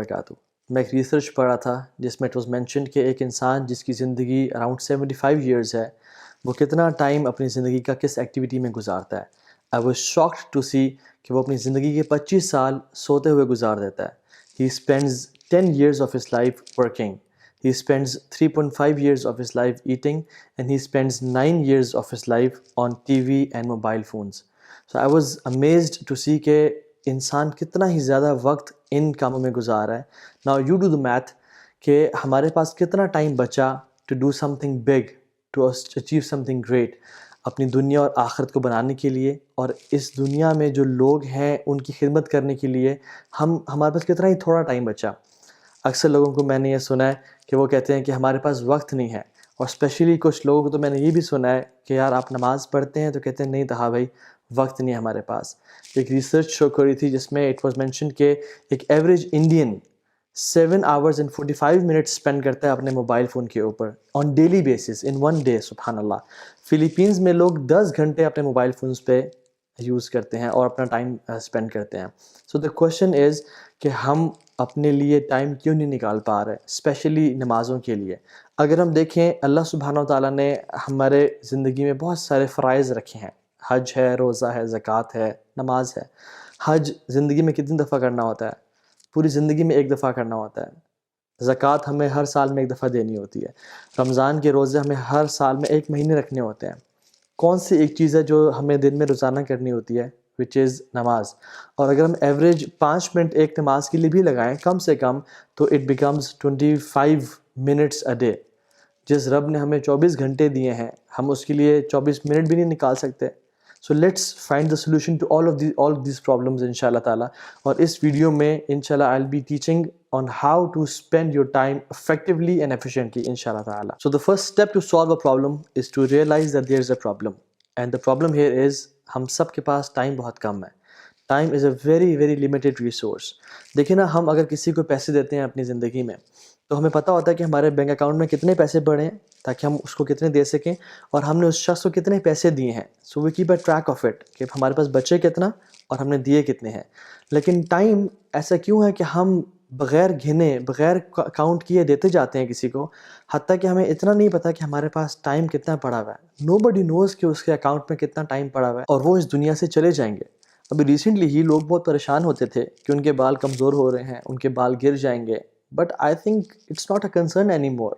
وبرکاتہ۔ میں ایک ریسرچ پڑھا تھا جس میں اٹ واز مینشنڈ کہ ایک انسان جس کی زندگی اراؤنڈ 75 ایئرز ہے، وہ کتنا ٹائم اپنی زندگی کا کس ایکٹیویٹی میں گزارتا ہے۔ آئی واز شاکڈ ٹو سی کہ وہ اپنی زندگی کے 25 سال سوتے ہوئے گزار دیتا ہے۔ ہی spends 10 years of his life working. He spends 3.5 years of his life eating, and he spends 9 years of his life on TV and mobile phones. So I was amazed to see کہ انسان کتنا ہی زیادہ وقت ان کاموں میں گزار رہا ہے۔ Now you do the math کہ ہمارے پاس کتنا ٹائم بچا to do something big, to achieve something great، اپنی دنیا اور آخرت کو بنانے کے لیے، اور اس دنیا میں جو لوگ ہیں ان کی خدمت کرنے کے لیے ہمارے پاس کتنا ہی تھوڑا ٹائم بچا۔ اکثر لوگوں کو میں نے یہ سنا ہے کہ وہ کہتے ہیں کہ ہمارے پاس وقت نہیں ہے، اور اسپیشلی کچھ لوگوں کو تو میں نے یہ بھی سنا ہے کہ یار آپ نماز پڑھتے ہیں تو کہتے ہیں نہیں تہا بھائی وقت نہیں ہے ہمارے پاس۔ ایک ریسرچ شو کری تھی جس میں اٹ واز مینشن کہ ایک average Indian 7 hours and 45 minutes spend کرتا ہے اپنے موبائل فون کے اوپر on daily basis in one day. سبحان اللہ، فلیپینز میں لوگ 10 گھنٹے اپنے موبائل فونز پہ یوز کرتے ہیں اور اپنا ٹائم اسپینڈ کرتے ہیں۔ سو دا کوشچن از کہ ہم اپنے لیے ٹائم کیوں نہیں نکال پا رہے، اسپیشلی نمازوں کے لیے۔ اگر ہم دیکھیں اللہ سبحانہ و تعالیٰ نے ہمارے زندگی میں بہت سارے فرائض رکھے ہیں، حج ہے، روزہ ہے، زکوٰۃ ہے، نماز ہے۔ حج زندگی میں کتنی دفعہ کرنا ہوتا ہے؟ پوری زندگی میں ایک دفعہ کرنا ہوتا ہے۔ زکوٰۃ ہمیں ہر سال میں ایک دفعہ دینی ہوتی ہے۔ رمضان کے روزے ہمیں ہر سال میں 1 مہینے رکھنے ہوتے ہیں۔ کون سی ایک چیز ہے جو ہمیں دن میں روزانہ کرنی ہوتی ہے؟ وچ از نماز۔ اور اگر ہم ایوریج 5 منٹ ایک نماز کے لیے بھی لگائیں کم سے کم تو it becomes 25 minutes a day۔ جس رب نے ہمیں 24 گھنٹے دیے ہیں ہم اس کے لیے 24 منٹ بھی نہیں نکال سکتے۔ So let's find the solution to all of these problems ان شاء اللہ تعالیٰ۔ اور اس ویڈیو میں ان شاء اللہ I'll be teaching on how to spend your time effectively and efficiently ان شاء اللہ تعالیٰ۔ So the first step to solve a problem is to realize that there is a problem, and the problem here is ہم سب کے پاس time بہت کم ہے۔ Time is a very very limited resource. دیکھیں نا، ہم اگر کسی کو پیسے دیتے ہیں اپنی زندگی میں تو ہمیں پتہ ہوتا ہے کہ ہمارے بینک اکاؤنٹ میں کتنے پیسے پڑے ہیں تاکہ ہم اس کو کتنے دے سکیں، اور ہم نے اس شخص کو کتنے پیسے دیے ہیں۔ So we keep a track of it کہ ہمارے پاس بچے کتنا اور ہم نے دیے کتنے ہیں۔ لیکن ٹائم ایسا کیوں ہے کہ ہم بغیر گھنے بغیر کاؤنٹ کیے دیتے جاتے ہیں کسی کو، حتیٰ کہ ہمیں اتنا نہیں پتہ کہ ہمارے پاس ٹائم کتنا پڑا ہوا ہے۔ نو بڈی نوز کہ اس کے اکاؤنٹ میں کتنا ٹائم پڑا ہوا ہے اور وہ اس دنیا سے چلے جائیں گے۔ ابھی ریسنٹلی ہی لوگ بہت پریشان ہوتے تھے کہ ان کے بال کمزور ہو رہے ہیں، ان کے بال گر جائیں گے، but I think it's not a concern anymore,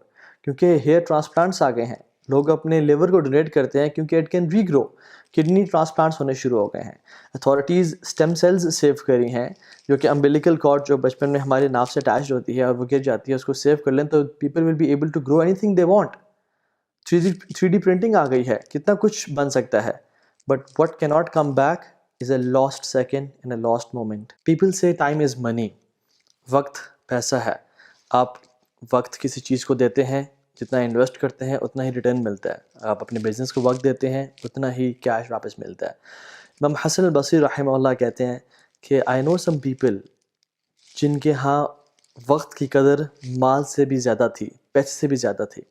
کیونکہ ہیئر ٹرانسپلانٹس آ گئے ہیں۔ لوگ اپنے لیور کو ڈونیٹ کرتے ہیں کیونکہ it can regrow. Kidney transplants ہونے شروع ہو گئے ہیں۔ اتھارٹیز اسٹیم سیلز سیو کری ہیں جو کہ امبلیکل کارڈ جو بچپن میں ہمارے ناف سے اٹیچ ہوتی ہے اور وہ گر جاتی ہے، اس کو سیو کر لیں تو people will be able to grow anything they want. 3D printing آ گئی ہے، کتنا کچھ بن سکتا ہے، but what cannot come back is a last second and a last moment. People سے ٹائم از منی، وقت پیسہ ہے۔ آپ وقت کسی چیز کو دیتے ہیں، جتنا انویسٹ کرتے ہیں اتنا ہی ریٹرن ملتا ہے۔ آپ اپنے بزنس کو وقت دیتے ہیں اتنا ہی کیش واپس ملتا ہے۔ امام حسن البصری رحمہ اللہ کہتے ہیں کہ آئی نو سم پیپل جن کے ہاں وقت کی قدر مال سے بھی زیادہ تھی، پیسے سے بھی زیادہ تھی۔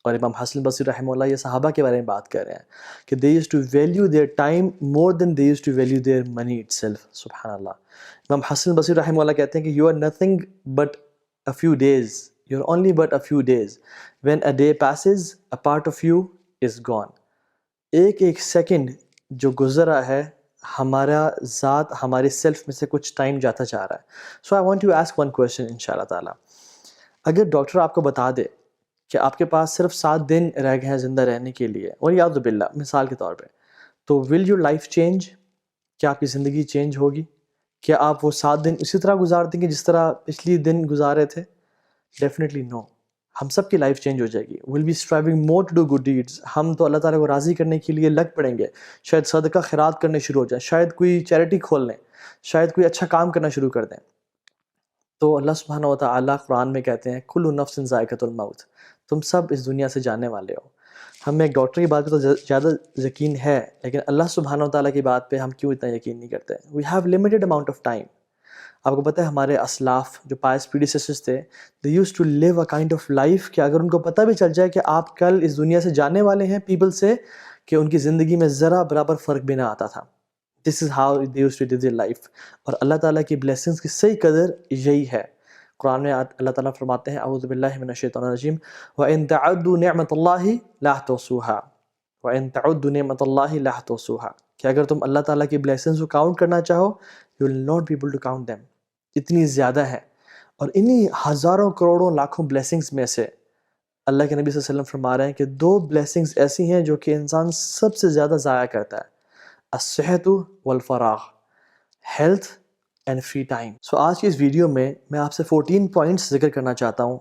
اور امام حسن البصری رحمہ اللہ یہ صحابہ کے بارے میں بات کر رہے ہیں کہ they used to value their time more than they used to value their money itself۔ سبحان اللہ۔ امام حسن البصری رحمہ اللہ کہتے ہیں کہ you are nothing but a few days، you're only but a few days، when a day passes a part of you is gone۔ ایک second جو گزرا ہے ہمارا ذات ہماری سیلف میں سے کچھ ٹائم جاتا جا رہا ہے۔ So I want to ask one question ان شاء اللہ تعالیٰ۔ اگر ڈاکٹر آپ کو بتا دے کہ آپ کے پاس صرف 7 دن رہ گئے ہیں زندہ رہنے کے لیے، اور یعوذ باللہ مثال کے طور پہ، تو ول یور لائف چینج؟ کیا آپ کی زندگی چینج ہوگی؟ کیا آپ وہ 7 دن اسی طرح گزار دیں گے جس طرح پچھلی دن گزارے تھے؟ Definitely no. ہم سب کی لائف چینج ہو جائے گی۔ Will be striving more to do good deeds. ہم تو اللہ تعالیٰ کو راضی کرنے کے لیے لگ پڑیں گے، شاید صدقہ خیرات کرنے شروع ہو جائیں، شاید کوئی چیریٹی کھول لیں، شاید کوئی اچھا کام کرنا شروع کر دیں۔ تو اللہ سبحانہ و تعالیٰ قرآن میں کہتے ہیں کل نفس ذائقۃ الموت، تم سب اس دنیا سے جانے والے ہو۔ ہمیں ایک ڈاکٹر کی بات پہ تو زیادہ یقین ہے، لیکن اللہ سبحانہ و تعالیٰ کی بات پہ ہم کیوں اتنا یقین نہیں کرتے؟ We have limited amount of time. آپ کو پتہ ہے ہمارے اسلاف جو پائس پریڈیسیسرز تھے، they use to live a kind of life کہ اگر ان کو پتہ بھی چل جائے کہ آپ کل اس دنیا سے جانے والے ہیں پیپل سے، کہ ان کی زندگی میں ذرا برابر فرق بھی نہ آتا تھا۔ This is how they use to live their life. اور اللہ تعالیٰ کی بلیسنگس کی صحیح قدر یہی ہے۔ قرآن میں اللہ تعالیٰ فرماتے ہیں اعوذ باللہ من الشیطان الرجیم وَإِن تَعُدُّوا نِعْمَةَ اللَّهِ لَا تُحْصُوهَا وَإِن تَعُدُّوا نِعْمَةَ اللَّهِ لَا تُحْصُوهَا کہ اگر تم اللہ تعالیٰ کی بلیسنگز کو کاؤنٹ کرنا چاہو you will not be able to count them. اتنی زیادہ ہے. اور انہی ہزاروں کروڑوں لاکھوں بلیسنگز میں سے اللہ کے نبی صلی اللہ علیہ وسلم فرما رہے ہیں کہ 2 بلیسنگز ایسی ہیں جو کہ انسان سب سے زیادہ ضائع کرتا ہے. الصحت والفراغ، ہیلتھ اینڈ فری ٹائم. سو آج کی اس ویڈیو میں آپ سے 14 پوائنٹس ذکر کرنا چاہتا ہوں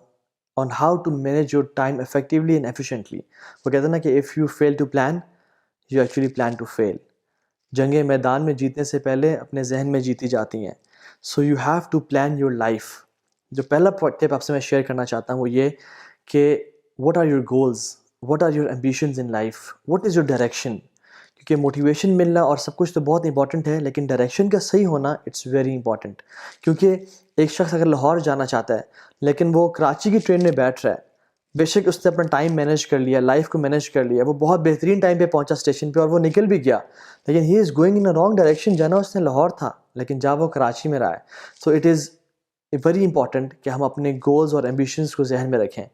on how to manage your time effectively and efficiently. وہ کہتے ہیں نا کہ if you fail to plan, you actually plan to fail. جنگیں میدان میں جیتنے سے پہلے اپنے ذہن میں جیتی جاتی ہیں. So you have to plan your life. جو پہلا ٹپ آپ سے میں شیئر کرنا چاہتا ہوں وہ یہ کہ what are your goals, what are your ambitions in life, what is your direction. کیونکہ موٹیویشن ملنا اور سب کچھ تو بہت امپورٹنٹ ہے لیکن ڈائریکشن کا صحیح ہونا اٹس ویری امپورٹنٹ. کیونکہ ایک شخص اگر لاہور جانا چاہتا ہے لیکن وہ کراچی کی ٹرین میں بیٹھ رہا ہے، بے شک اس نے اپنا ٹائم مینیج کر لیا، لائف کو مینیج کر لیا، وہ بہت بہترین ٹائم پہ پہنچا اسٹیشن پہ اور وہ نکل بھی گیا، لیکن he is going in a wrong direction. جانا اس نے لاہور تھا لیکن جا وہ کراچی میں رہا ہے. So it is very important کہ ہم اپنے گولز اور ایمبیشنز کو ذہن میں رکھیں.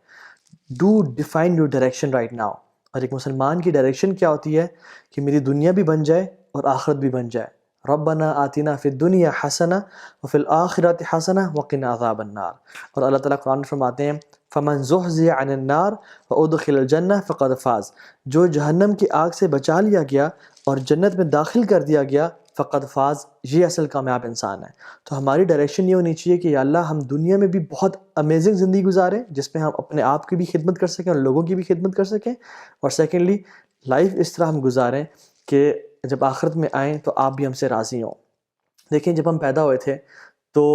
Do define your direction right now. اور ایک مسلمان کی ڈائریکشن کیا ہوتی ہے کہ میری دنیا بھی بن جائے اور آخرت بھی بن جائے. ربنا آتنا فی الدنیا حسنہ وفی الآخرۃ حسنہ وقنا عذاب النار. اور اللہ تعالیٰ قرآن میں فرماتے ہیں فمن زحزح عن النار وادخل الجنہ فقد فاز. جو جہنم کی آگ سے بچا لیا گیا اور جنت میں داخل کر دیا گیا فقد فاز، یہ اصل کامیاب انسان ہے. تو ہماری ڈائریکشن یہ ہونی چاہیے کہ یا اللہ ہم دنیا میں بھی بہت امیزنگ زندگی گزاریں جس میں ہم اپنے آپ کی بھی خدمت کر سکیں اور لوگوں کی بھی خدمت کر سکیں، اور سیکنڈلی لائف اس طرح ہم گزاریں کہ جب آخرت میں آئیں تو آپ بھی ہم سے راضی ہوں. دیکھیں جب ہم پیدا ہوئے تھے تو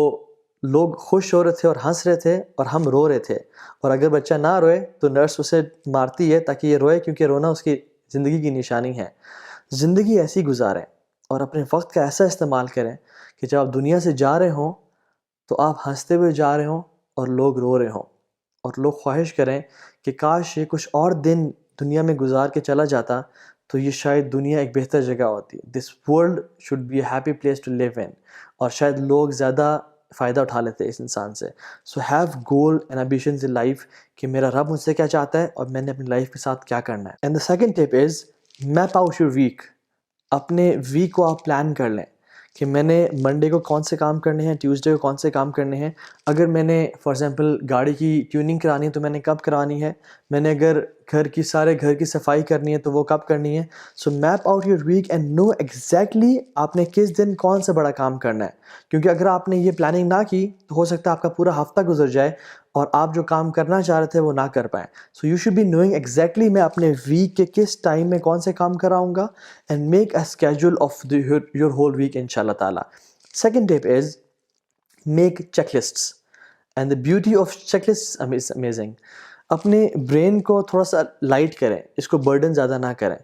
لوگ خوش ہو رہے تھے اور ہنس رہے تھے اور ہم رو رہے تھے، اور اگر بچہ نہ روئے تو نرس اسے مارتی ہے تاکہ یہ روئے، کیونکہ رونا اس کی زندگی کی نشانی ہے. زندگی ایسی گزاریں اور اپنے وقت کا ایسا استعمال کریں کہ جب آپ دنیا سے جا رہے ہوں تو آپ ہنستے ہوئے جا رہے ہوں اور لوگ رو رہے ہوں، اور لوگ خواہش کریں کہ کاش یہ کچھ اور دن دنیا میں گزار کے چلا جاتا تو یہ شاید دنیا ایک بہتر جگہ ہوتی. This world should be a happy place to live in, اور شاید لوگ زیادہ فائدہ اٹھا لیتے اس انسان سے. So have goal and ambitions in life کہ میرا رب مجھ سے کیا چاہتا ہے اور میں نے اپنی لائف کے ساتھ کیا کرنا ہے. And the second tip is map out your week. اپنے ویک کو آپ پلان کر لیں کہ میں نے منڈے کو کون سے کام کرنے ہیں، ٹیوزڈے کو کون سے کام کرنے ہیں. اگر میں نے فار ایگزامپل گاڑی کی ٹیوننگ کرانی ہے تو میں نے کب کرانی ہے، میں نے اگر گھر کی صفائی کرنی ہے تو وہ کب کرنی ہے. So map out your weekend know exactly آپ نے کس دن کون سا بڑا کام کرنا ہے. کیونکہ اگر آپ نے یہ پلاننگ نہ کی تو ہو سکتا ہے آپ کا پورا ہفتہ گزر جائے اور آپ جو کام کرنا چاہ رہے تھے وہ نہ کر پائیں. So you should be knowing exactly میں اپنے ویک کے کس ٹائم میں کون سے کام کراؤں گا، and make a schedule of your whole week ان شاء اللہ تعالیٰ. Second tip is make checklists and the beauty of checklist is amazing. اپنے برین کو تھوڑا سا لائٹ کریں، اس کو برڈن زیادہ نہ کریں.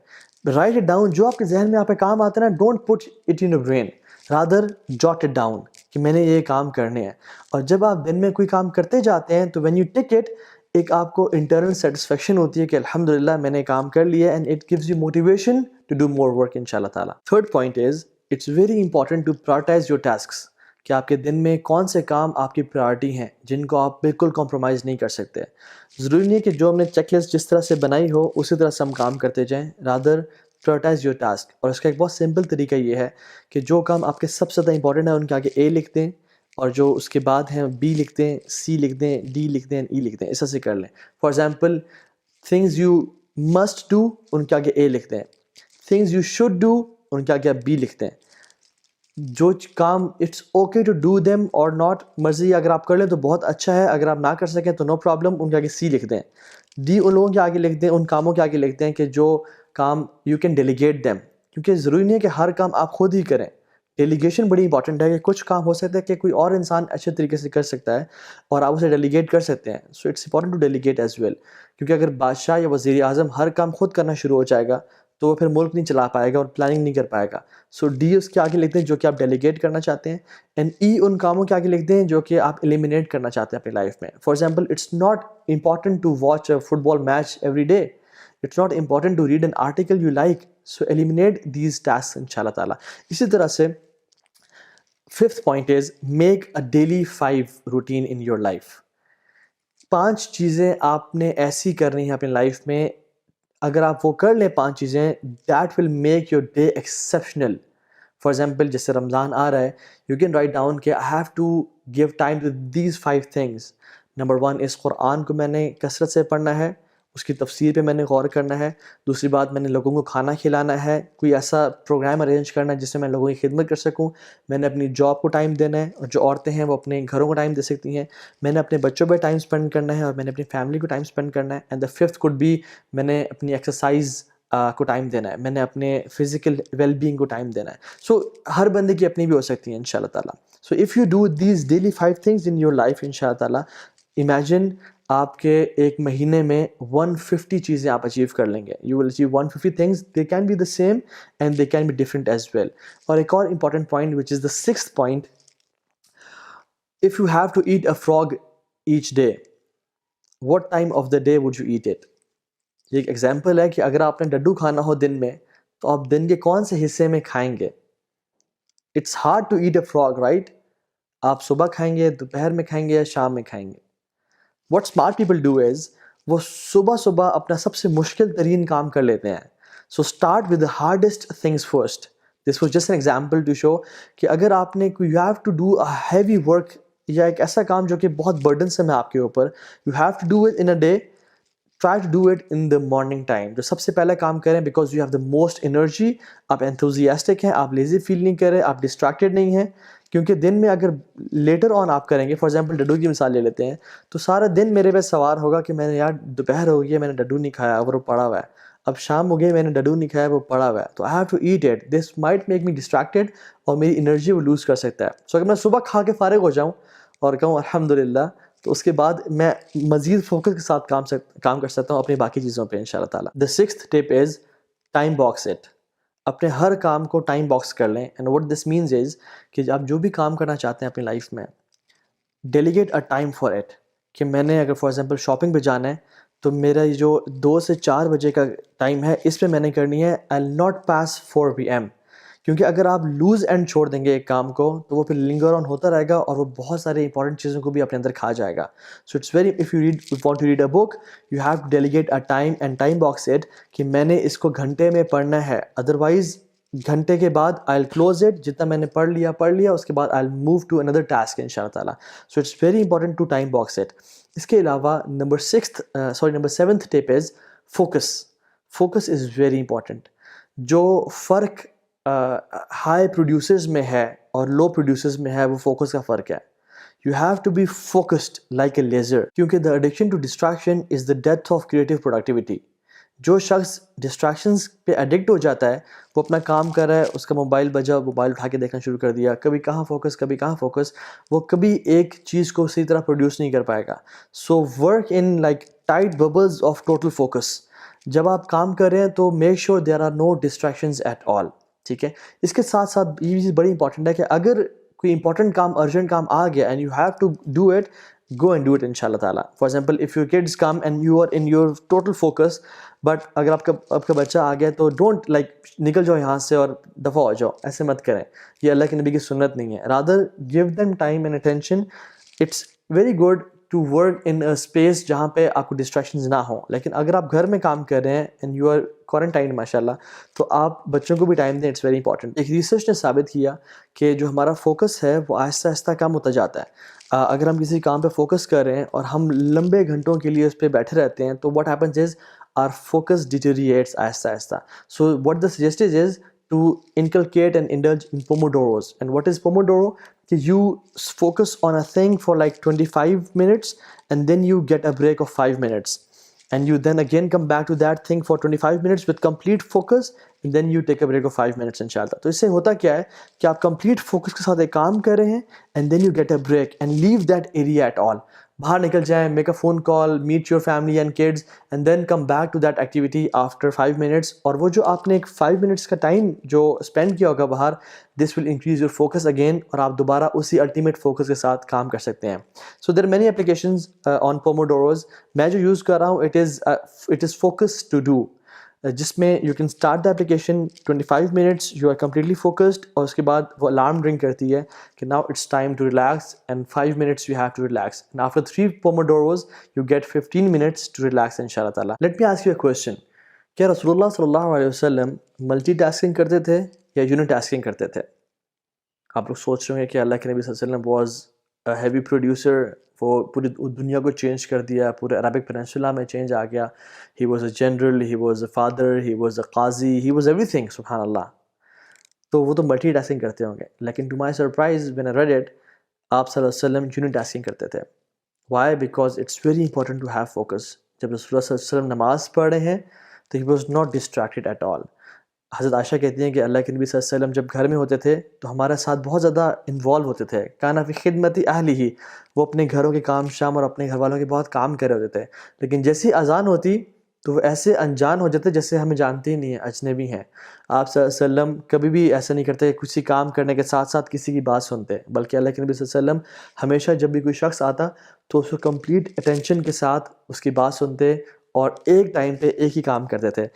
Right it down. جو آپ کے ذہن میں آپ کے کام آتے ہیں نا، don't put it in your brain, rather jot it down کہ میں نے یہ کام کرنے ہیں. اور جب آپ دن میں کوئی کام کرتے جاتے ہیں تو وین یو ٹک اٹ، ایک آپ کو انٹرنل سیٹسفیکشن ہوتی ہے کہ الحمدللہ میں نے کام کر لیا، and it gives you motivation to do more work ان شاء اللہ تعالیٰ. Third point is it's very important to prioritise your tasks. کہ آپ کے دن میں کون سے کام آپ کی پرائورٹی ہیں جن کو آپ بالکل کمپرومائز نہیں کر سکتے. ضروری نہیں ہے کہ جو ہم نے چیک لسٹ جس طرح سے بنائی ہو اسی طرح سے ہم کام کرتے جائیں، رادر پرائورٹائز یور ٹاسک. اور اس کا ایک بہت سمپل طریقہ یہ ہے کہ جو کام آپ کے سب سے زیادہ امپورٹنٹ ہے ان کے آگے اے لکھ دیں، اور جو اس کے بعد ہیں بی لکھ دیں، سی لکھ دیں، ڈی لکھ دیں، ای لکھ دیں. اس طرح سے کر لیں. For example things you must do ان کے آگے اے لکھ دیں، تھنگز یو شوڈ ڈو ان کے آگے بی لکھ دیں. جو کام it's okay to do them اور ناٹ، مرضی اگر آپ کر لیں تو بہت اچھا ہے، اگر آپ نہ کر سکیں تو نو پرابلم، ان کے آگے سی لکھ دیں. ڈی ان لوگوں کے آگے لکھ دیں، ان کاموں کے آگے لکھ دیں کہ جو کام یو کین ڈیلیگیٹ دیم. کیونکہ ضروری نہیں ہے کہ ہر کام آپ خود ہی کریں. ڈیلیگیشن بڑی امپورٹنٹ ہے کہ کچھ کام ہو سکتا ہے کہ کوئی اور انسان اچھے طریقے سے کر سکتا ہے اور آپ اسے ڈیلیگیٹ کر سکتے ہیں. So it's important to delegate as well. کیونکہ اگر بادشاہ یا وزیر اعظم ہر کام خود کرنا شروع ہو جائے گا تو وہ پھر ملک نہیں چلا پائے گا اور پلاننگ نہیں کر پائے گا. سو ڈی اس کے آگے لکھتے ہیں جو کہ آپ ڈیلیگیٹ کرنا چاہتے ہیں، اینڈ ای ان کاموں کے آگے لکھتے ہیں جو کہ آپ ایلیمینیٹ کرنا چاہتے ہیں اپنی لائف میں. For example it's not important to watch a football match every day, it's not important to read an article you like. So eliminate these task ان شاء اللہ تعالیٰ. اسی طرح سے Fifth point is make a daily 5 routine in your life. 5 چیزیں آپ نے ایسی کرنی ہیں اپنی لائف میں, اگر آپ وہ کر لیں 5 چیزیں, that will make your day exceptional. For example جیسے رمضان آ رہا ہے, یو کین رائٹ ڈاؤن کہ I have to give time to these 5 things. Number 1 اس قرآن کو میں نے کثرت سے پڑھنا ہے, اس کی تفسیر پہ میں نے غور کرنا ہے. دوسری بات, میں نے لوگوں کو کھانا کھلانا ہے, کوئی ایسا پروگرام ارینج کرنا ہے جس سے میں لوگوں کی خدمت کر سکوں. میں نے اپنی جاب کو ٹائم دینا ہے, اور جو عورتیں ہیں وہ اپنے گھروں کو ٹائم دے سکتی ہیں. میں نے اپنے بچوں پہ ٹائم اسپینڈ کرنا ہے, اور میں نے اپنی فیملی کو ٹائم اسپینڈ کرنا ہے. And the fifth could be, میں نے اپنی ایکسرسائز کو ٹائم دینا ہے, میں نے اپنے فزیکل ویل بینگ کو ٹائم دینا ہے. سو ہر بندے کی اپنی بھی ہو سکتی ہیں ان شاء اللہ تعالیٰ. So if you do these daily 5 things in your life ان شاء اللہ تعالیٰ, امیجن آپ کے ایک مہینے میں 150 چیزیں آپ اچیو کر لیں گے. You will achieve 150 things, they can be the same and they can be different as well. اور ایک اور important point which is the 6th point, if you have to eat a frog each day, what time of the day would you eat it? یہ ایک example ہے کہ اگر آپ نے ڈڈو کھانا ہو دن میں, تو آپ دن کے کون سے حصے میں کھائیں گے؟ It's hard to eat a frog, right? آپ صبح کھائیں گے, دوپہر میں کھائیں گے, یا شام میں کھائیں گے؟ What smart people do is, وہ صبح صبح اپنا سب سے مشکل ترین کام کر لیتے ہیں. So start with the hardest things first. This was just an example to show کہ اگر آپ نے کوئی, you have to do a heavy work, یا ایک ایسا کام جو کہ بہت برڈنسم ہے آپ کے اوپر, you have to do it in a day. Try to do it in the morning time, جو سب سے پہلا کام کریں, because you have the most energy. آپ انتھوزیاسٹک ہیں, آپ لیزی فیل نہیں کر رہے, آپ ڈسٹریکٹیڈ نہیں ہیں. کیونکہ دن میں اگر لیٹر آن آپ کریں گے, فار ایگزامپل ڈڈو کی مثال لے لیتے ہیں, تو سارا دن میرے پہ سوار ہوگا کہ میں نے یار دوپہر ہو گئی ہے, میں نے ڈڈو نہیں کھایا اور وہ پڑا ہوا ہے. اب شام ہو گئی, میں نے ڈڈو نہیں کھایا, وہ پڑا ہوا ہے, تو I have to eat it. This might make me distracted, اور میری انرجی وہ لوز کر سکتا ہے. سو اگر میں صبح کھا کے فارغ ہو جاؤں اور کہوں الحمدللہ, تو اس کے بعد میں مزید فوکس کے ساتھ کام کر سکتا ہوں اپنی باقی چیزوں پہ ان شاء اللہ تعالیٰ. The 6th tip is time box it. اپنے ہر کام کو ٹائم باکس کر لیں. And what this means is کہ آپ جو بھی کام کرنا چاہتے ہیں اپنی لائف میں, delegate a time for it. کہ میں نے اگر فار ایگزامپل شاپنگ پہ جانا ہے, تو میرا یہ جو 2 سے 4 بجے کا ٹائم ہے, اس پہ میں نے کرنی ہے آئی ول ناٹ پاس 4 PM. کیونکہ اگر آپ لوز اینڈ چھوڑ دیں گے ایک کام کو, تو وہ پھر لنگر آن ہوتا رہے گا, اور وہ بہت سارے امپورٹنٹ چیزوں کو بھی اپنے اندر کھا جائے گا. So it's very, if you want to read a book, you have to delegate a time and time box it, کہ میں نے اس کو گھنٹے میں پڑھنا ہے. ادروائز گھنٹے کے بعد آئی ول کلوز اٹ, جتنا میں نے پڑھ لیا, اس کے بعد I will move to another task ان شاء اللہ تعالیٰ. So it's very important to time box it. اس کے علاوہ number 7th tip is focus. Focus is very important. جو فرق ہائی پروڈیوسرز میں ہے اور لو پروڈیوسرز میں ہے, وہ فوکس کا فرق ہے. You have to be focused like a laser, کیونکہ the addiction to distraction is the death of creative productivity. جو شخص ڈسٹریکشنز پہ ایڈکٹ ہو جاتا ہے, وہ اپنا کام کر رہا ہے, اس کا موبائل بجا, موبائل اٹھا کے دیکھنا شروع کر دیا, کبھی کہاں فوکس, وہ کبھی ایک چیز کو صحیح طرح پروڈیوس نہیں کر پائے گا. So work in like tight bubbles of total focus. جب آپ کام کر رہے ہیں تو make sure there are no distractions at all. ٹھیک ہے. اس کے ساتھ ساتھ یہ چیز بڑی امپورٹنٹ ہے کہ اگر کوئی امپورٹنٹ کام, ارجنٹ کام آ گیا, and you have to do it, go and do it ان شاء اللہ تعالیٰ. For example if your kids come and you are in your total focus, but اگر آپ کا بچہ آ گیا, تو ڈونٹ لائک نکل جاؤ یہاں سے اور دفعہ ہو جاؤ, ایسے مت کریں. یہ اللہ کے نبی کی سنت نہیں ہے. Rather give them time and attention. It's very good to work in a space جہاں پہ آپ کو ڈسٹریکشنز نہ ہوں. لیکن اگر آپ گھر میں کام کر رہے ہیں اینڈ یو آر کوارنٹائن ماشاء اللہ, تو آپ بچوں کو بھی ٹائم دیں. It's very important. ایک ریسرچ نے ثابت کیا کہ جو ہمارا فوکس ہے وہ آہستہ آہستہ کم ہوتا جاتا ہے. اگر ہم کسی کام پہ فوکس کر رہے ہیں اور ہم لمبے گھنٹوں کے لیے اس پہ بیٹھے رہتے ہیں, تو what happens is our focus deteriorates آہستہ آہستہ. So what the suggested is to inculcate and indulge in pomodoros. And what is pomodoro? You focus on a thing for like 25 minutes, and then you get a break of 5 minutes, and you then again come back to that thing for 25 minutes with complete focus, and then you take a break of 5 minutes inshallah. تو اس سے ہوتا کیا ہے کہ آپ complete focus کے ساتھ ایک کام کر رہے ہیں, and then you get a break and leave that area at all. باہر نکل جائیں, make a phone call, meet your family and kids, and then come back to that activity after 5 minutes. اور وہ جو آپ نے ایک 5 منٹس کا ٹائم جو اسپینڈ کیا ہوگا باہر, this will increase your focus again, اور آپ دوبارہ اسی الٹیمیٹ فوکس کے ساتھ کام کر سکتے ہیں. So there many applications on pomodoros. میں جو یوز کر رہا ہوں, it is focus to do. جس میں you can start the application 25 minutes you are completely focused, اور اس کے بعد وہ الارم رنگ کرتی ہے کہ now it's time to relax and 5 minutes you have to relax, and after 3 pomodoros you get 15 minutes to relax ان شاء اللہ تعالیٰ. Let me ask you a question, کیا رسول اللہ صلی اللہ علیہ وسلم ملٹی ٹاسکنگ کرتے تھے یا یونٹ ٹاسکنگ کرتے تھے؟ آپ لوگ سوچ رہے ہیں کہ اللہ کے نبی صلی اللہ علیہ وسلم واز ہیوی پروڈیوسر, وہ پوری دنیا کو چینج کر دیا, پورے عربک پیننسولا میں چینج آ گیا. He was a general, he was a father, he was a Qazi, he was every thing, سبحان اللہ. تو وہ تو ملٹی ٹاسکنگ کرتے ہوں گے, لیکن to my surprise when I read it, آپ صلی اللہ علیہ وسلم یونٹ ٹاسکنگ کرتے تھے. Why? Because it's very important to have focus. جب رسول اللہ صلی اللہ علیہ وسلم نماز پڑھ رہے ہیں تو he was not distracted at all. حضرت عائشہ کہتی ہیں کہ اللہ کے نبی صلی اللہ علیہ وسلم جب گھر میں ہوتے تھے تو ہمارے ساتھ بہت زیادہ انوالو ہوتے تھے. کانا فی خدمتی اہلی ہی, وہ اپنے گھروں کے کام شام اور اپنے گھر والوں کے بہت کام کر رہے ہوتے تھے, لیکن جیسی اذان ہوتی تو وہ ایسے انجان ہو جاتے جیسے ہمیں جانتے ہی نہیں ہیں, اجنبی ہیں. آپ صلی اللہ علیہ وسلم کبھی بھی ایسا نہیں کرتے کہ کسی کام کرنے کے ساتھ ساتھ کسی کی بات سنتے, بلکہ اللہ کے نبی صلی اللہ علیہ وسلم ہمیشہ جب بھی کوئی شخص آتا تو اس کو کمپلیٹ اٹینشن کے ساتھ اس کی بات سنتے اور ایک ٹائم پہ ایک ہی کام کرتے تھے.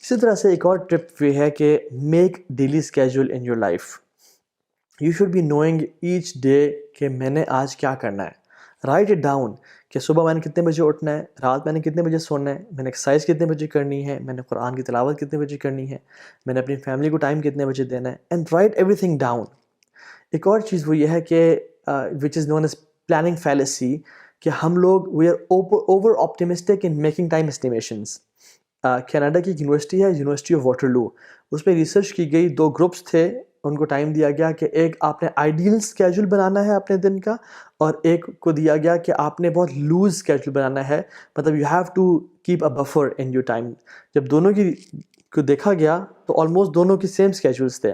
اسی طرح سے ایک اور ٹپ یہ ہے کہ make daily schedule in your life. You should be knowing each day کہ میں نے آج کیا کرنا ہے. رائٹ اٹ ڈاؤن کہ صبح میں نے کتنے بجے اٹھنا ہے, رات میں نے کتنے بجے سونا ہے, میں نے ایکسرسائز کتنے بجے کرنی ہے, میں نے قرآن کی تلاوت کتنے بجے کرنی ہے, میں نے اپنی فیملی کو ٹائم کتنے بجے دینا ہے, and right every thing down. ایک اور چیز وہ یہ ہے کہ وچ از نون ایز پلاننگ فیلیسی, کہ ہم لوگ we are over optimistic in making time estimations. Canada کی ایک یونیورسٹی ہے, یونیورسٹی آف واٹرلو, اس پہ ریسرچ کی گئی, 2 گروپس تھے, ان کو ٹائم دیا گیا کہ ایک آپ نے آئیڈیل اسکیجول بنانا ہے اپنے دن کا, اور ایک کو دیا گیا کہ آپ نے بہت لوز اسکیجول بنانا ہے, مطلب you have to keep a buffer in your time. جب دونوں کی کو دیکھا گیا تو آلموسٹ دونوں کی سیم اسکیجولس تھے.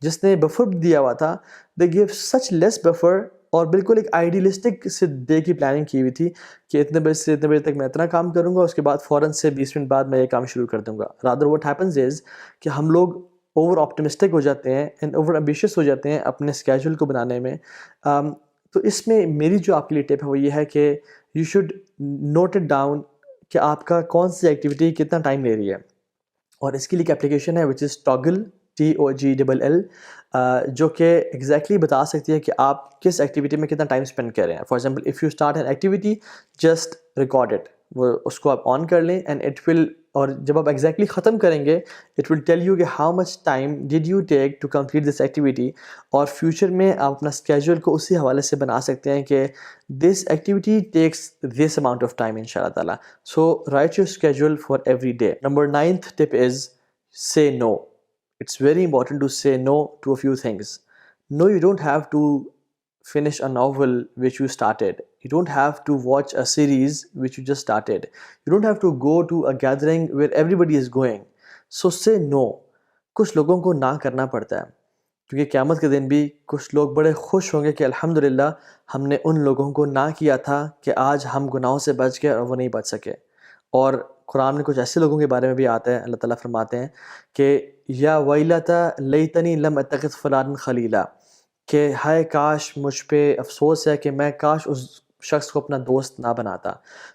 جس نے بفر دیا ہوا تھا دے گیو سچ لیس بفر, اور بالکل ایک آئیڈیلسٹک سے ڈے کی پلاننگ کی ہوئی تھی کہ اتنے بجے سے اتنے بجے تک میں اتنا کام کروں گا, اس کے بعد فوراً سے 20 منٹ بعد میں یہ کام شروع کر دوں گا. رادر واٹ ہیپنز از کہ ہم لوگ اوور آپٹمسٹک ہو جاتے ہیں اینڈ اوور ایمبیشیس ہو جاتے ہیں اپنے اسکیجول کو بنانے میں. تو اس میں میری جو آپ کے لیے ٹپ ہے وہ یہ ہے کہ you should note it down کہ آپ کا کون سی ایکٹیویٹی کتنا ٹائم لے رہی ہے. اور اس کے لیے ایک اپلیکیشن ہے وچ از ٹاگل, TOGLL, جو کہ ایگزیکٹلی بتا سکتی ہے کہ آپ کس ایکٹیویٹی میں کتنا ٹائم اسپینڈ کر رہے ہیں. For example if you start an activity, just record it, وہ اس کو آپ آن کر لیں اینڈ اٹ ول, اور جب آپ ایگزیکٹلی ختم کریں گے اٹ ول ٹیل یو کہ how much time did you take to complete this activity. اور فیوچر میں آپ اپنا اسکیجول کو اسی حوالے سے بنا سکتے ہیں کہ this activity takes this amount of time ان شاء اللہ تعالیٰ. So write your schedule for every day. Number 9th tip is say no. It's very important to say no to a few things. No, you don't have to finish a novel which you started. You don't have to watch a series which you just started. You don't have to go to a gathering where everybody is going. So say no. کچھ لوگوں کو نہ کرنا پڑتا ہے, کیونکہ قیامت کے دن بھی کچھ لوگ بڑے خوش ہوں گے کہ الحمدللہ ہم نے ان لوگوں کو نہ کیا تھا کہ آج ہم گناہوں سے بچ گئے اور وہ نہیں بچ سکے. اور قرآن میں کچھ ایسے لوگوں کے بارے میں بھی آتا ہے, اللہ تعالیٰ فرماتے ہیں کہ یا ویلتا لیتنی لم اتخذ فلانا خلیلا, کہ ہائے کاش مجھ پہ افسوس ہے کہ میں کاش اس شخص کو اپنا دوست نہ بناتا.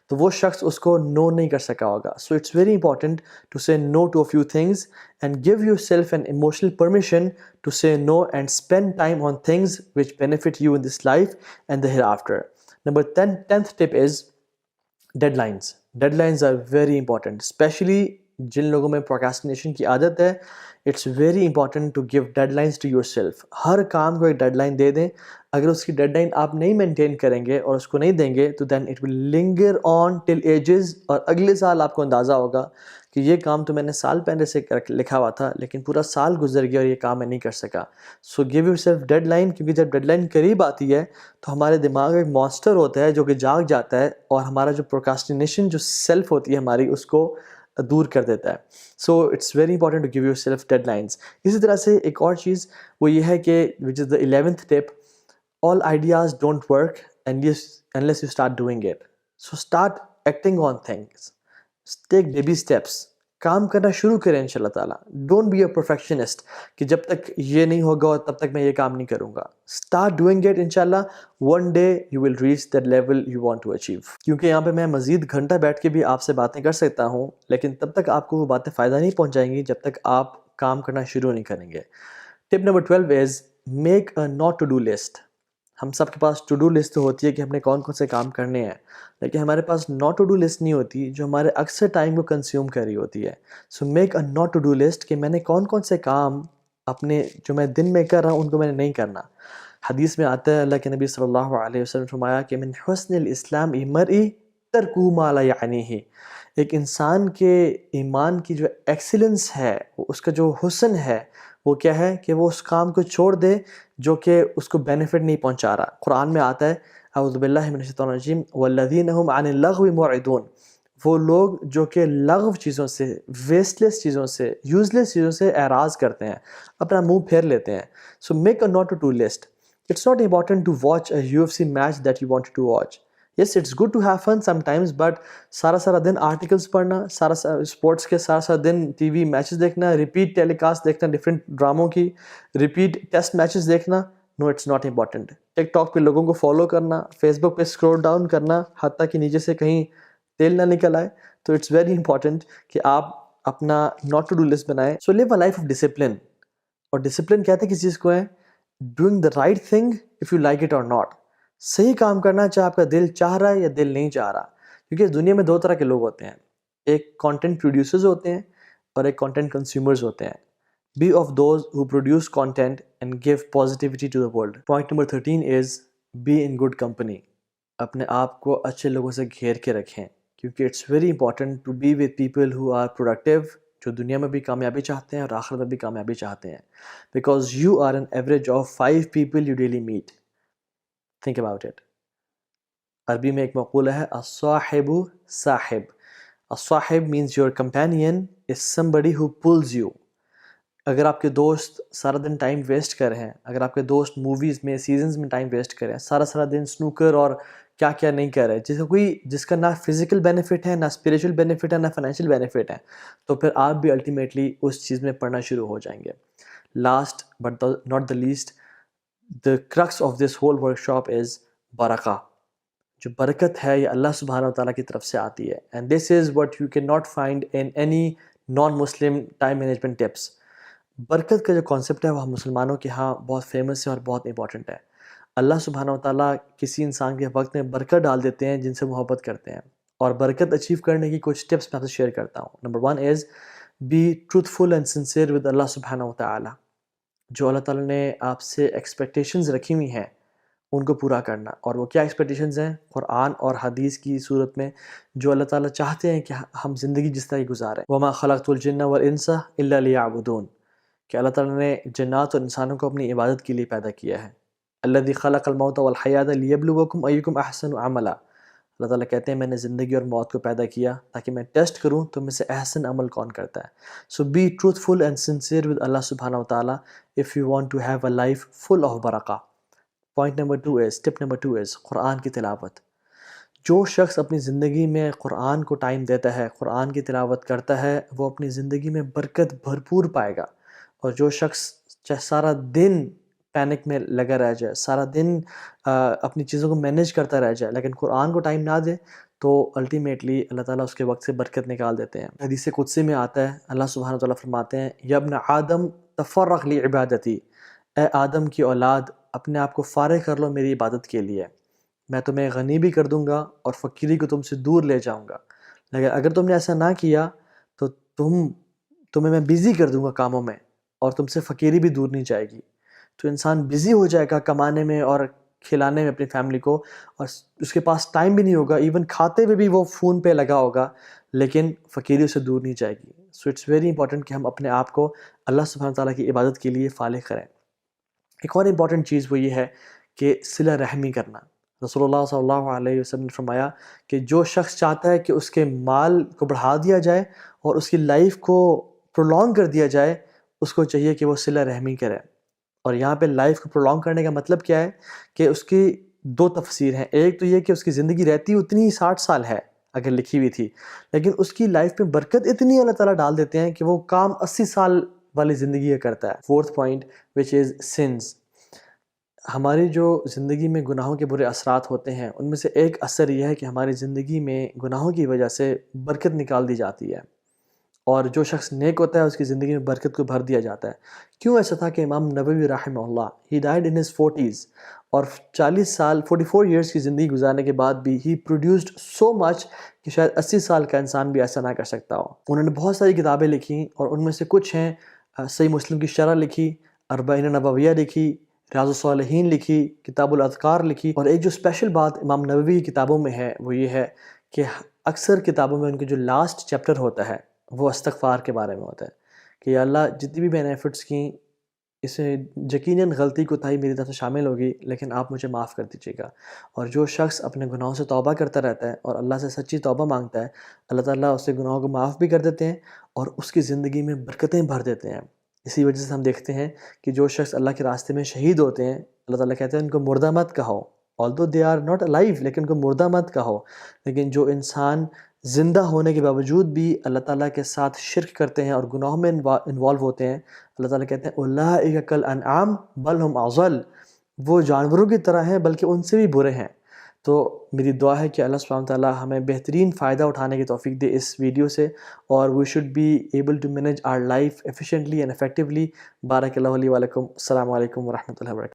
تو وہ شخص اس کو نو نہیں کر سکا ہوگا. So it's very important to say no to a few things and give yourself an emotional permission to say no and spend time on things which benefit you in this life and the hereafter. Number 10th tip is deadlines. Deadlines are very important, especially جن لوگوں میں procrastination کی عادت ہے. It's very important to give deadlines to yourself. ہر کام کو ایک dead line دے دیں. اگر اس کی ڈیڈ لائن آپ نہیں مینٹین کریں گے اور اس کو نہیں دیں گے تو دین اٹ ول لنگر آن ٹل ایجز, اور اگلے سال آپ کو اندازہ ہوگا کہ یہ کام تو میں نے سال پہلے سے لکھا ہوا تھا لیکن پورا سال گزر گیا اور یہ کام میں نہیں کر سکا. So give yourself deadline, کیونکہ جب ڈیڈ لائن قریب آتی ہے تو ہمارے دماغ میں ایک مانسٹر ہوتا ہے جو کہ جاگ جاتا ہے اور ہمارا جو پروکراسٹینیشن جو سیلف ہوتی ہے ہماری اس کو دور کر دیتا ہے. So it's very important to give yourself deadlines. اسی طرح سے ایک اور چیز وہ یہ ہے کہ وچ is the 11th tip, all ideas don't work unless you start doing it. So start acting on things. Take baby steps. کام کرنا شروع کریں انشاءاللہ تعالیٰ. ڈونٹ بی اے پرفیکشنسٹ کہ جب تک یہ نہیں ہوگا اور تب تک میں یہ کام نہیں کروں گا. اسٹارٹ ڈوئنگ اٹ انشاءاللہ. One day you will reach that level you want to achieve. کیونکہ یہاں پہ میں مزید گھنٹہ بیٹھ کے بھی آپ سے باتیں کر سکتا ہوں، لیکن تب تک آپ کو وہ باتیں فائدہ نہیں پہنچائیں گی جب تک آپ کام کرنا شروع نہیں کریں گے. Tip number 12 is make a not to do list. ہم سب کے پاس ٹو ڈو لسٹ تو ہوتی ہے کہ ہم نے کون کون سے کام کرنے ہیں، لیکن ہمارے پاس ناٹ ٹو ڈو لسٹ نہیں ہوتی جو ہمارے اکثر ٹائم کو کنزیوم کر رہی ہوتی ہے. So make a not to do list کہ میں نے کون کون سے کام اپنے جو میں دن میں کر رہا ہوں ان کو میں نے نہیں کرنا. حدیث میں آتا ہے، اللہ کے نبی صلی اللہ علیہ وسلم نے فرمایا کہ من حسن الاسلام مرئی ترکہ ما لا یعنیہ. ایک انسان کے ایمان کی جو ایکسیلنس ہے، اس کا جو حسن ہے وہ کیا ہے کہ وہ اس کام کو چھوڑ دے جو کہ اس کو بینیفٹ نہیں پہنچا رہا. قرآن میں آتا ہے اعوذ باللہ من الشیطان الرجیم والذین هم عن اللغو معرضون. وہ لوگ جو کہ لغو چیزوں سے، ویسٹ لیس چیزوں سے، یوز لیس چیزوں سے اعراض کرتے ہیں، اپنا منہ پھیر لیتے ہیں. So make a not to do list. It's not important to watch a UFC match that you wanted to watch. Yes, it's good to have fun sometimes, but سارا دن آرٹیکلس پڑھنا، اسپورٹس کے سارا دن ٹی وی میچز دیکھنا، repeat telecast دیکھنا different ڈراموں کی، repeat test matches دیکھنا، no it's not important. TikTok پہ لوگوں کو فالو کرنا، فیس بک پہ اسکرول ڈاؤن کرنا حتیٰ کہ نیچے سے کہیں تیل نہ نکل آئے. تو اٹس ویری امپورٹنٹ کہ آپ اپنا ناٹ ٹو ڈو لسٹ بنائیں. سو لیو اے لائف آف ڈسپلن. اور ڈسپلن کہتے ہیں کس چیز کو ہے؟ Doing the right thing if you like it اور ناٹ. صحیح کام کرنا چاہے آپ کا دل چاہ رہا ہے یا دل نہیں چاہ رہا. کیونکہ اس دنیا میں دو طرح کے لوگ ہوتے ہیں، ایک کانٹینٹ پروڈیوسرز ہوتے ہیں اور ایک کانٹینٹ کنزیومرز ہوتے ہیں. Be of those who produce content and give positivity to the world. Point number 13 is be in good company. اپنے آپ کو اچھے لوگوں سے گھیر کے رکھیں، کیونکہ it's very important to be with people who are productive, جو دنیا میں بھی کامیابی چاہتے ہیں اور آخرت میں بھی کامیابی چاہتے ہیں. Because you are an average of 5 people you daily meet. Think about it. عربی میں ایک مقولہ ہے الصاحب صاحب. الصاحب means your companion is somebody who pulls you. اگر آپ کے دوست سارا دن ٹائم ویسٹ کر رہے ہیں، اگر آپ کے دوست موویز میں سیزنز میں ٹائم ویسٹ کر رہے ہیں، سارا دن سنوکر اور کیا کیا نہیں کر رہے، جس کا نہ فزیکل بینیفٹ ہے، نہ اسپریچول بینیفٹ ہے، نہ فائنینشیل بینیفٹ ہے، تو پھر آپ بھی الٹیمیٹلی اس چیز میں پڑھنا شروع ہو جائیں گے. Last but not the least, the crux of this whole workshop is برکہ. جو برکت ہے یہ اللہ سبحانہ و تعالیٰ کی طرف سے آتی ہے. and this is what you cannot find in any non-Muslim time management tips. برکت کا جو کانسیپٹ ہے وہ ہم مسلمانوں کے ہاں بہت فیمس ہے اور بہت امپورٹنٹ ہے. اللہ سبحانہ و تعالیٰ کسی انسان کے وقت میں برکت ڈال دیتے ہیں جن سے محبت کرتے ہیں. اور برکت اچیو کرنے کی کچھ ٹپس میں آپ سے شیئر کرتا ہوں. Number 1 is be truthful and sincere with Allah سبحانہ و تعالیٰ. جو اللہ تعالیٰ نے آپ سے ایکسپیکٹیشنز رکھی ہوئی ہیں ان کو پورا کرنا. اور وہ کیا ایکسپیکٹیشنز ہیں؟ قرآن اور حدیث کی صورت میں جو اللہ تعالیٰ چاہتے ہیں کہ ہم زندگی جس طرح کی گزاریں. وما خلقت الجن والانس الا لیعبدون. کہ اللہ تعالیٰ نے جنات اور انسانوں کو اپنی عبادت کے لیے پیدا کیا ہے. الذی خلق الموت والحیات لیبلوکم ایکم احسن عملا. اللہ تعالیٰ کہتے ہیں میں نے زندگی اور موت کو پیدا کیا تاکہ میں ٹیسٹ کروں تو میں سے احسن عمل کون کرتا ہے. So be truthful and sincere with Allah سبحانہ و تعالیٰ if you want to have a life full of برکہ. Point number 2 is tip number 2 is Quran کی تلاوت. جو شخص اپنی زندگی میں قرآن کو ٹائم دیتا ہے، قرآن کی تلاوت کرتا ہے، وہ اپنی زندگی میں برکت بھرپور پائے گا. اور جو شخص چاہے سارا دن پینک میں لگا رہ جائے، سارا دن اپنی چیزوں کو مینیج کرتا رہ جائے لیکن قرآن کو ٹائم نہ دے، تو الٹیمیٹلی اللہ تعالیٰ اس کے وقت سے برکت نکال دیتے ہیں. حدیث قدسی میں آتا ہے اللہ سبحانہ وتعالیٰ فرماتے ہیں یا ابن آدم تفرغ لی عبادتی. اے آدم کی اولاد اپنے آپ کو فارغ کر لو میری عبادت کے لیے، میں تمہیں غنی بھی کر دوں گا اور فقیری کو تم سے دور لے جاؤں گا. لیکن اگر تم نے ایسا نہ کیا تو تمہیں میں بزی کر دوں گا کاموں میں اور تم سے فقیری بھی دور نہیں جائے گی. تو انسان بزی ہو جائے گا کمانے میں اور کھلانے میں اپنی فیملی کو، اور اس کے پاس ٹائم بھی نہیں ہوگا، ایون کھاتے ہوئے بھی وہ فون پہ لگا ہوگا، لیکن فقیری سے دور نہیں جائے گی. سو اٹس ویری امپورٹنٹ کہ ہم اپنے آپ کو اللہ سبحانہ تعالیٰ کی عبادت کے لیے فارغ کریں. ایک اور امپورٹنٹ چیز وہ یہ ہے کہ صلہ رحمی کرنا. رسول اللہ صلی اللہ علیہ وسلم نے فرمایا کہ جو شخص چاہتا ہے کہ اس کے مال کو بڑھا دیا جائے اور اس کی لائف کو پرولونگ کر دیا جائے، اس کو چاہیے کہ وہ صلہ رحمی کرے. اور یہاں پہ لائف کو پرولونگ کرنے کا مطلب کیا ہے کہ اس کی 2 تفسیر ہیں. ایک تو یہ کہ اس کی زندگی رہتی اتنی ہی 60 سال ہے اگر لکھی ہوئی تھی، لیکن اس کی لائف میں برکت اتنی اللہ تعالیٰ ڈال دیتے ہیں کہ وہ کام 80 سال والی زندگی کا کرتا ہے۔ Fourth point which is sins. ہماری جو زندگی میں گناہوں کے برے اثرات ہوتے ہیں ان میں سے ایک اثر یہ ہے کہ ہماری زندگی میں گناہوں کی وجہ سے برکت نکال دی جاتی ہے، اور جو شخص نیک ہوتا ہے اس کی زندگی میں برکت کو بھر دیا جاتا ہے۔ کیوں ایسا تھا کہ امام نووی رحمہ اللہ ہی ڈائیڈ ان ہز 40s، اور 44 ایئرس کی زندگی گزارنے کے بعد بھی ہی پروڈیوسڈ سو مچ کہ شاید 80 سال کا انسان بھی ایسا نہ کر سکتا ہو۔ انہوں نے بہت ساری کتابیں لکھی، اور ان میں سے کچھ ہیں صحیح مسلم کی شرح لکھی، اربعین نوویہ لکھی، ریاض الصالحین لکھی، کتاب الاذکار لکھی، اور ایک جو اسپیشل بات امام نووی کی کتابوں میں ہے وہ یہ ہے کہ اکثر کتابوں میں ان کے جو لاسٹ چیپٹر ہوتا ہے وہ استغفار کے بارے میں ہوتا ہے کہ یا اللہ جتنی بھی میں نے ایفرٹس کی اس میں یقیناً غلطی کوتاہی میری طرف سے شامل ہوگی، لیکن آپ مجھے معاف کر دیجیے گا۔ اور جو شخص اپنے گناہوں سے توبہ کرتا رہتا ہے اور اللہ سے سچی توبہ مانگتا ہے، اللہ تعالیٰ اس کے گناہوں کو معاف بھی کر دیتے ہیں اور اس کی زندگی میں برکتیں بھر دیتے ہیں۔ اسی وجہ سے ہم دیکھتے ہیں کہ جو شخص اللہ کے راستے میں شہید ہوتے ہیں، اللہ تعالیٰ کہتے ہیں ان کو مردہ مت کہو، although they are not alive، لیکن ان کو مردہ مت کہو۔ لیکن جو انسان زندہ ہونے کے باوجود بھی اللہ تعالیٰ کے ساتھ شرک کرتے ہیں اور گناہوں میں انوالو ہوتے ہیں، اللہ تعالیٰ کہتے ہیں اولئک کالانعام بل ہم اضل، وہ جانوروں کی طرح ہیں بلکہ ان سے بھی برے ہیں۔ تو میری دعا ہے کہ اللہ سبحانہ تعالیٰ ہمیں بہترین فائدہ اٹھانے کی توفیق دے اس ویڈیو سے، اور we should be able to manage our life efficiently and effectively. بارک اللہ علیہ وعلیکم۔ السلام علیکم ورحمۃ اللہ وبرکاتہ۔